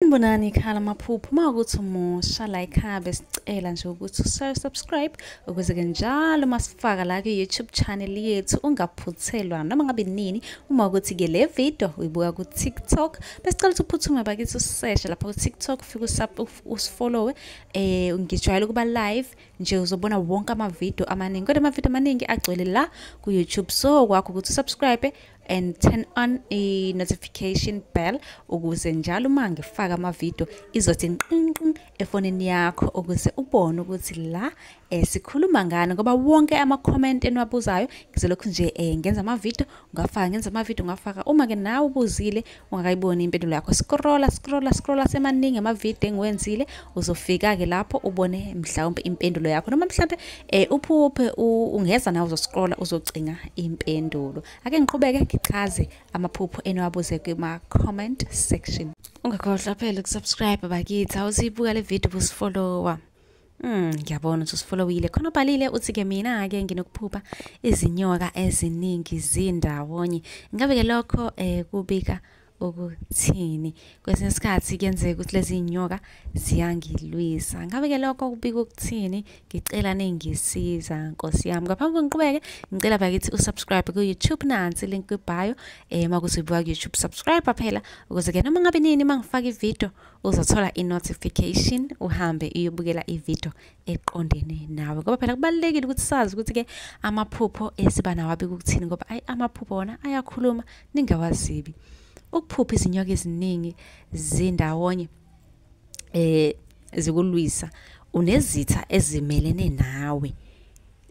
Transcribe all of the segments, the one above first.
Sanibonani khala maphupho makuthi umusha la ekhaya sicela nje ukuthi subscribe ukuze ke njalo masifaka la ku YouTube channel yethu ungaphuthelwa noma ngabe nini uma ukuthi ke le video uyibuka ku TikTok besicela ukuthi uphuthume bakithi usearch lapha ku TikTok ufike usifollow ngijwayele kuba live nje uzobona wonke ama video amaningi kodwa ama video amaningi agcwele la ku YouTube so kwakho ukuthi subscribe and turn on a notification bell ukuze njalo uma ngifaka ama video izothi nqinqi efonini yakho ukuze ubone ukuthi la sikhuluma ngani ngoba wonke ama comment enwabuzayo ngizolokhu nje ngenza ama video ngafaka uma ke nawe ubuzile ungakayiboni impendulo yakho scrolla semaningi ama video engiwenzile uzofika ke lapho ubone mhlawumbe impendulo yakho noma mhlawumbe uphuphe ungeza nawe uzoscrolla uzocinga impendulo ake ngiqhubeke ngichaze amaphupho enwabuze kuma comment section ungakhohlwa phela ukusubscribe bakithi awusibuka le video busifollowa ngiyabona ukuthi usifollowile khona ubhalile uthi ke mina ke nginokuphupha izinyoka eziningi zindawonye ngabe ke lokho kubika ukuthini kwesinye isikhathi kuyenzeka ukuthi lezi inyoka ziyangilwisa ngabe ke lokho kubika ukuthini ngicela ningisiza Nkosi yami ngaphambi ngiqhubeke ngicela bakithi usubscribe ku YouTube nansi link ku bio makuthi ubuka ku YouTube subscribe phela ukuze ke noma ngabe nini mangifaka ivideo uzothola i-notification uhambe uyobukela ivideo eqondene nawe ngoba phela kubalekile ukuthi sazi ukuthi ke amaphupho esiba nawo abika ukuthini ngoba amaphupho wona ayakhuluma ningawazibi ukuphupha izinyoka eziningi zindawonye zikulwisa unezitha ezimelene nawe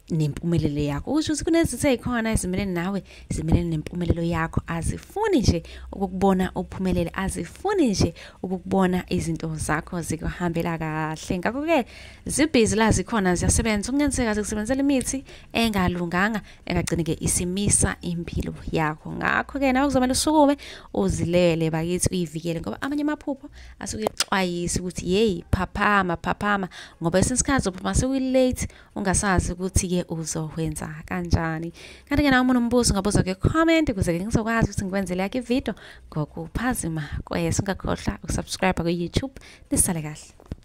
nempumelelo yakho usho ukuthi kunezitha ezikhona ezimelene nawe zimelene nempumelelo yakho azifuni nje ukukubona uphumelele azifuni nje ukukubona izinto zakho zikuhambela kahle ngakho ke zibhizi la zikhona ziyasebenza kungenzeka zikusebenzela imithi engalunganga engagcina ke isimisa impilo yakho ngakho ke nawe kuzomela usukume uzilele bakithi uyivikele ngoba amanye amaphupho asuke exwayisa ukuthi hey phaphama ngoba esinsikhathi uphuma sekulate ungasazi ukuthi uzokwenza kanjani kanti ke nawe unombuzo ngabuza ke comment ukuze ke ngizokwazi ukuthi ngikwenzele yakhe video ngokuphazima kwese ungakhohlwa ukusubscribe ku YouTube nisale kahle.